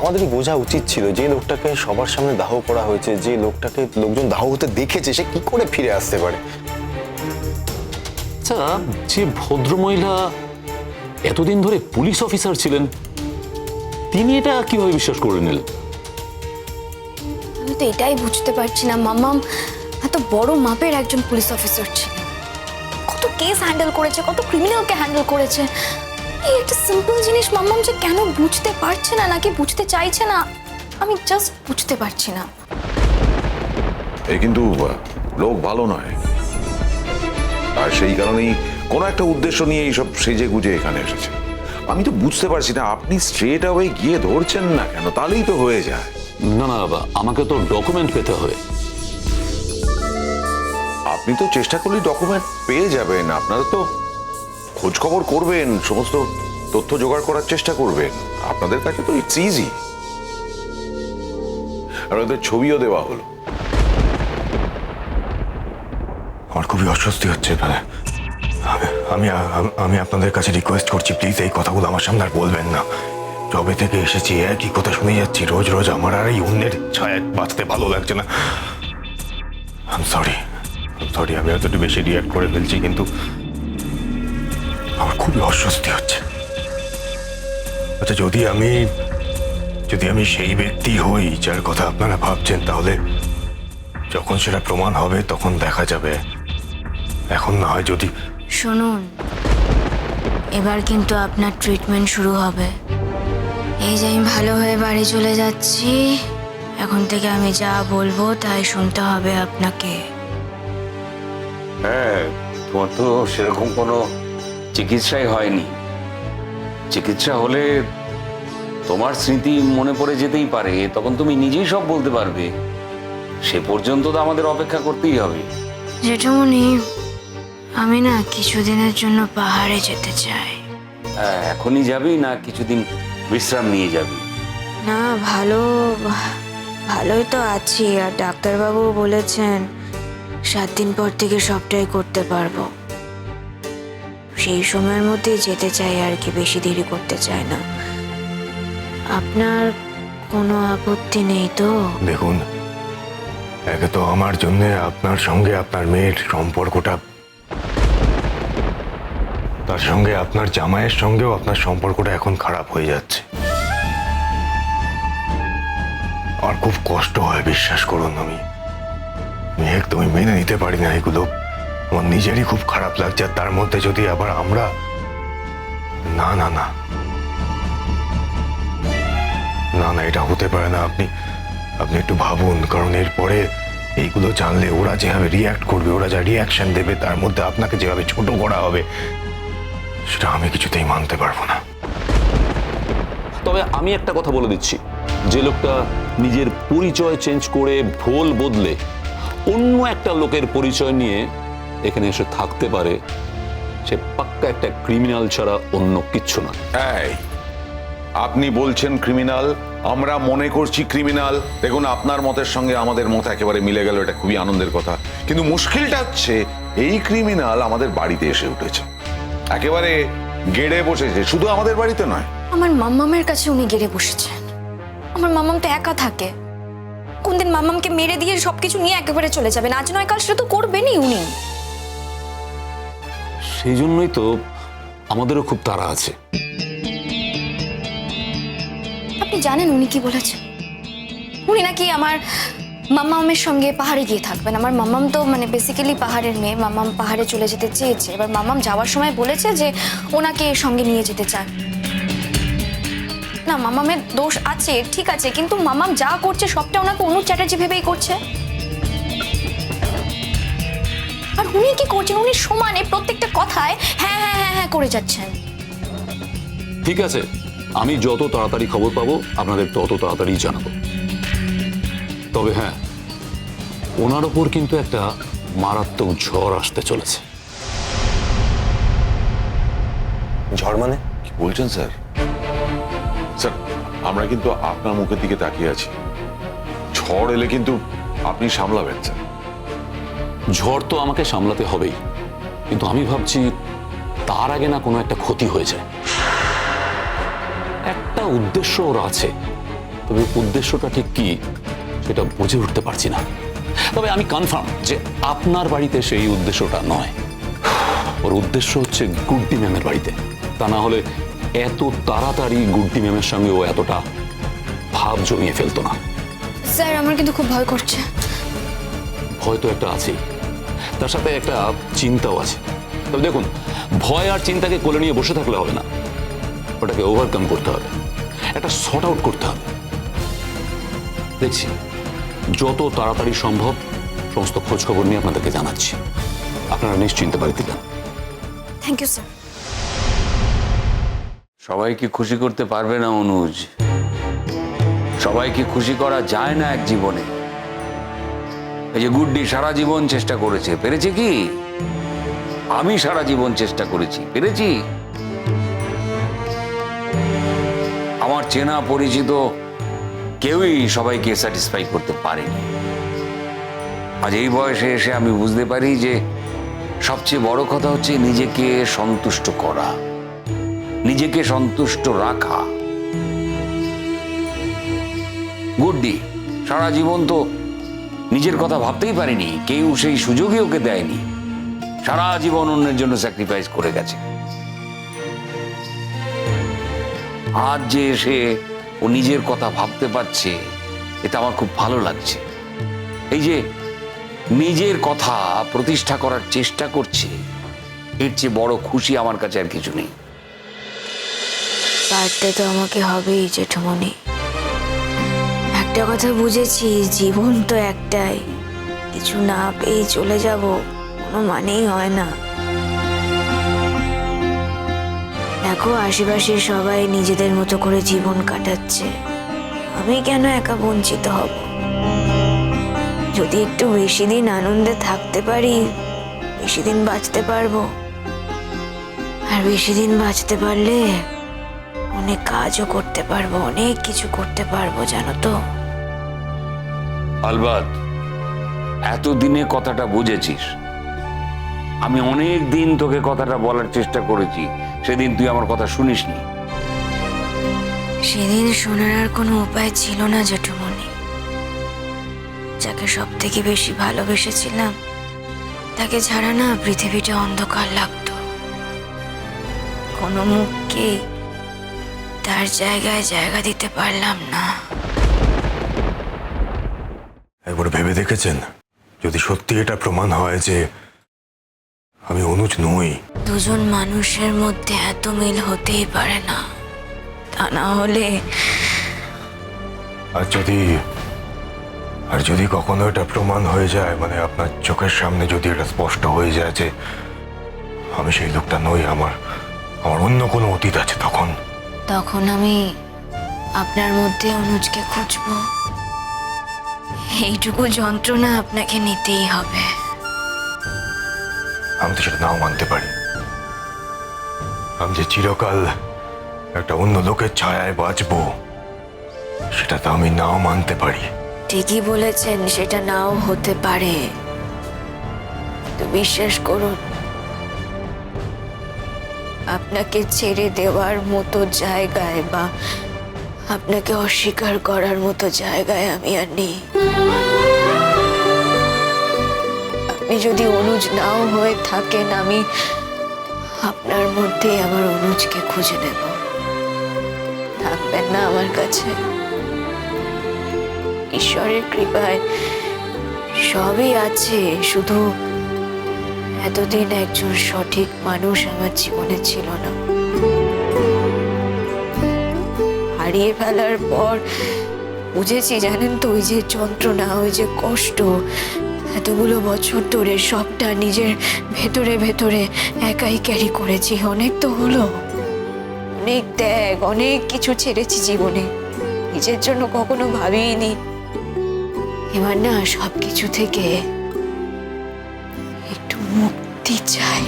আমাদেরই বোঝা উচিত ছিল যে লোকটাকে সবার সামনে দাহ করা হয়েছে, যে লোকটাকে লোকজন দাহ হতে দেখেছে, সে কি করে ফিরে আসতে পারে? আচ্ছা, যে ভদ্রমহিলা এতদিন ধরে পুলিশ অফিসার ছিলেন, তিনি এটা কিভাবে বিশ্বাস করে নিলেন? আমি তো এটাই বুঝতে পারছি না। মাম্মাম এত বড় মাপের একজন পুলিশ অফিসার ছিলেন, কত কেস হ্যান্ডেল করেছে, কত ক্রিমিনালকে হ্যান্ডেল করেছে। এই একটা সিম্পল জিনিস মাম্মাম যে কেন বুঝতে পারছে না, নাকি বুঝতে চাইছে না, আমি জাস্ট বুঝতে পারছি না। এ কিন্তু লোক ভালো নয়, আর সেই কারণেই কোনো একটা উদ্দেশ্য নিয়ে এইসব সেজে গুজে এখানে এসেছে। আমি তো বুঝতে পারছি না আপনি স্ট্রেট অ্যাওয়ে গিয়ে ধরছেন না কেন, তাহলেই তো হয়ে যায়। না না বাবা, আমাকে তো ডকুমেন্ট পেতে হবে। আপনি তো চেষ্টা করলেই ডকুমেন্ট পেয়ে যাবেন, আপনারা তো খোঁজ খবর করবেন, সমস্ত তথ্য জোগাড় করার চেষ্টা করবেন। আপনাদের কাছে তো ইটস ইজি। আর ওদের ছবিও দেওয়া হলো। আমার খুবই অস্বস্তি হচ্ছে। আমি আমি আপনাদের কাছে রিকোয়েস্ট করছি, প্লিজ এই কথাগুলো আমার সামনে আর বলবেন না। যবে থেকে এসেছি একই কথা শুনে যাচ্ছি রোজ রোজ। আমার আর এই অন্যের ছায়া বাঁচতে ভালো লাগছে না। সরি, আমি এতটু বেশি রিয়াক্ট করে ফেলছি, কিন্তু আমার খুবই অস্বস্তি হচ্ছে। আচ্ছা, যদি আমি সেই ব্যক্তি হই যার কথা আপনারা ভাবছেন, তাহলে যখন সেটা প্রমাণ হবে তখন দেখা যাবে। এখন না হয় যদি... শুনুন, এবার কিন্তু আপনার ট্রিটমেন্ট শুরু হবে। এই যে আমি ভালো হয়ে বাড়ি চলে যাচ্ছি, এখন থেকে আমি যা বলবো তাই শুনতে হবে আপনাকে। হ্যাঁ, তোমার তো সেরকম কোনো চিকিৎসাই হয়নি। চিকিৎসা হলে তোমার স্মৃতি মনে পড়ে যেতেই পারে, তখন তুমি নিজেই সব বলতে পারবে। সে পর্যন্ত তো আমাদের অপেক্ষা করতেই হবে। জেঠুমনি, আমি না কিছুদিনের জন্য পাহাড়ে যেতে চাই। হ্যাঁ, এখনই যাবি না কিছুদিন বিশ্রাম নিয়ে যাবি? না, ভালোই তো আছি, আর ডাক্তারবাবু বলেছেন 7 দিন পর থেকে সবটাই করতে পারবো। সেই সময়ের মধ্যে যেতে চাই আর কি, বেশি দেরি করতে চাই না। আপনার কোনো আপত্তি নেই তো? দেখুন, একে তো আমার জন্য আপনার সঙ্গে আপনার মেয়ের সম্পর্কটা, তার সঙ্গে আপনার জামাইয়ের সঙ্গেও আপনার সম্পর্কটা এখন খারাপ হয়ে যাচ্ছে। আর খুব কষ্ট হয়, বিশ্বাস করুন। আমি একদমই মেনে নিতে পারি না এগুলো। আমার নিজেরই খুব খারাপ লাগছে, আর তার মধ্যে যদি আবার আমরা... না না না না না, এটা হতে পারে না। আপনি একটু ভাবুন, কারণ এরপরে এইগুলো জানলে ওরা যেভাবে রিয়াক্ট করবে, ওরা যা রিয়াকশন দেবে, তার মধ্যে আপনাকে যেভাবে ছোট করা হবে, সেটা আমি কিছুতেই মানতে পারবো না। তবে আমি একটা কথা বলে দিচ্ছি, যে লোকটা নিজের পরিচয় চেঞ্জ করে ভোল বদলে অন্য একটা লোকের পরিচয় নিয়ে এখানে এসে থাকতে পারে, সে পাক্কা একটা ক্রিমিনাল ছাড়া অন্য কিচ্ছু না। এই, আপনি বলছেন ক্রিমিনাল, আমরা মনে করছি ক্রিমিনাল। দেখুন, আপনার মতের সঙ্গে আমাদের মত একেবারে মিলে গেল, এটা খুবই আনন্দের কথা। কিন্তু মুশকিলটা হচ্ছে, এই ক্রিমিনাল আমাদের বাড়িতে এসে উঠেছে, একেবারে গেড়ে বসেছে। শুধু আমাদের বাড়িতে নয়, আমার মাম্মামের কাছে উনি গেড়ে বসেছেন। আমার মাম্মাম তো একা থাকে। কোনদিন মাম্মামকে মেরে দিয়ে সবকিছু নিয়ে একেবারে চলে যাবেন, আজ নয় কাল সেটা তো করবেনই উনি। সেই জন্যই তো আমাদেরও খুব তাড়া আছে। আপনি জানেন উনি কি বলেছেন? উনি নাকি আমার মাম্মামের সঙ্গে পাহাড়ে গিয়ে থাকবেন। আমার মাম্মাম তো মানে বেসিক্যালি পাহাড়ের মেয়ে। মাম্মাম পাহাড়ে চলে যেতে চেয়েছে, এবার মাম্মাম যাওয়ার সময় বলেছে যে ওনাকে সঙ্গে নিয়ে যেতে চান। না, মাম্মামের দোষ আছে, ঠিক আছে, কিন্তু মাম্মাম যা করছে সবটা ওনাকে অনুপ চ্যাটার্জি ভেবেই করছে। আর উনি কি করছেন? উনি সমানে প্রত্যেকটা কথায় হ্যাঁ হ্যাঁ হ্যাঁ হ্যাঁ করে যাচ্ছেন। ঠিক আছে, আমি যত তাড়াতাড়ি খবর পাবো আপনাদের তত তাড়াতাড়ি জানাবো। তবে হ্যাঁ, ওনার ওপর কিন্তু একটা মারাত্মক ঝড় আসতে চলেছে। ঝড় মানে? কি বলছেন স্যার? স্যার, আমরা কিন্তু আপনার মুখের দিকে তাকিয়ে আছি। ঝড় এলে কিন্তু আপনি সামলাবেন স্যার। ঝড় তো আমাকে সামলাতে হবেই, কিন্তু আমি ভাবছি তার আগে না কোনো একটা ক্ষতি হয়ে যায়। একটা উদ্দেশ্য ওর আছে, তবে উদ্দেশ্যটা ঠিক কি সেটা বুঝে উঠতে পারছি না। তবে আমি কনফার্ম যে আপনার বাড়িতে সেই উদ্দেশ্যটা নয়, ওর উদ্দেশ্য হচ্ছে গুড্ডি ম্যামের বাড়িতে। তা না হলে এত তাড়াতাড়ি গুড্ডি ম্যামের সঙ্গে ও এতটা ভাব জমিয়ে ফেলতো না। স্যার আমার কিন্তু খুব ভয় করছে। ভয় তো একটা আছেই, তার সাথে একটা চিন্তাও আছে। তবে দেখুন, ভয় আর চিন্তাকে কোলে নিয়ে বসে থাকলে হবে না, ওটাকে ওভারকাম করতে হবে, একটা সর্ট আউট করতে হবে। দেখছি যত তাড়াতাড়ি সম্ভব সমস্ত খোঁজ খবর নিয়ে আপনাদেরকে জানাচ্ছি। আপনারা নিশ্চিন্তে বাড়িতে যান। Thank you sir. সবাইকে খুশি করতে পারবে না অনুজ, সবাইকে খুশি করা যায় না এক জীবনে। এই যে গুড্ডি সারা জীবন চেষ্টা করেছে, পেরেছে কি? আমি সারা জীবন চেষ্টা করেছি, পেরেছি? আমার চেনা পরিচিত কেউই সবাইকে স্যাটিসফাই করতে পারেনি। আজ এই বয়সে এসে আমি বুঝতে পারি যে সবচেয়ে বড় কথা হচ্ছে নিজেকে সন্তুষ্ট করা, নিজেকে সন্তুষ্ট রাখা। গুড্ডি সারা জীবন তো নিজের কথা ভাবতেই পারেনি, কেউ সেই সুযোগই ওকে দেয়নি। সারা জীবন অন্যের জন্য স্যাক্রিফাইস করে গেছে। আজ যে এসে ও নিজের কথা ভাবতে পারছে, এটা আমার খুব ভালো লাগছে। এই যে নিজের কথা প্রতিষ্ঠা করার চেষ্টা করছে, এর চেয়ে বড় খুশি আমার কাছে আর কিছু নেই। পারতে তো আমাকে হবেই জেঠুমনি। একটা কথা বুঝেছি, জীবন তো একটাই, কিছু না পেয়ে চলে যাব কোনো মানেই হয় না। দেখো আশেপাশে সবাই নিজেদের মতো করে জীবন কাটাচ্ছে, আমি কেন একা বঞ্চিত হব? যদি একটু বেশি দিন আনন্দে থাকতে পারি, বেশি দিন বাঁচতে পারবো। আর বেশি দিন বাঁচতে পারলে অনেক কাজও করতে পারবো, অনেক কিছু করতে পারবো, জানো তো। আলবাত এতদিনে কথাটা বুঝেছিস। আমি অনেক দিন তোকে কথাটা বলার চেষ্টা করেছি, সেদিন তুই আমার কথা শুনিসনি। সেদিন শোনার আর কোনো উপায় ছিল না জেঠুমনি। যাকে সব থেকে বেশি ভালোবেসেছিলাম তাকে ছাড়া না পৃথিবীটা অন্ধকার লাগতো। কোনো মুখকে তার জায়গায় জায়গা দিতে পারলাম না। একবার ভেবে দেখেছেন, যদি সত্যি এটা প্রমাণ হয় যে আমি অনুজ নই? দুজন মানুষের মধ্যে এত মিল হতেই পারে না, তা না হলে আর যদি কখনো এটা প্রমাণ হয়ে যায়, মানে আপনার চোখের সামনে যদি এটা স্পষ্ট হয়ে যায় যে আমি সেই লোকটা নই, আমার অন্য কোনো অতীত আছে, তখন আমি আপনার মধ্যে অনুজকে খুঁজবো। এইটুকু যন্ত্রণা আপনাকে নিতেই হবে। আমি তো সেটা নাও মানতে পারি। আমি যে চিরকাল একটা অন্য লোকের ছায়ায় বাঁচবো, সেটা তো আমি নাও মানতে পারি। ঠিকই বলেছেন, সেটা নাও হতে পারে, তো বিশ্বাস করুন আপনাকে ছেড়ে দেওয়ার মতো জায়গায় বা আপনাকে অস্বীকার করার মতো জায়গায় আমি আর নেই। আপনি যদি অনুজ নাও হয়ে থাকেন, আমি আপনার মধ্যে আমার অনুজকে খুঁজে নেব। থাকবেন না আমার কাছে? ঈশ্বরের কৃপায় সবই আছে, শুধু এতদিন একজন সঠিক মানুষ আমার জীবনে ছিল না। হারিয়ে ফেলার পর বুঝেছি, জানেন তো, ওই যে যন্ত্রণা, ওই যে কষ্ট, এতগুলো বছর ধরে সবটা নিজের ভেতরে ভেতরে একাই ক্যারি করেছি। অনেক তো হলো, অনেক ত্যাগ, অনেক কিছু ছেড়েছি জীবনে, নিজের জন্য কখনো ভাবিনি। এবার না সবকিছু থেকে একটু মুক্তি চাই।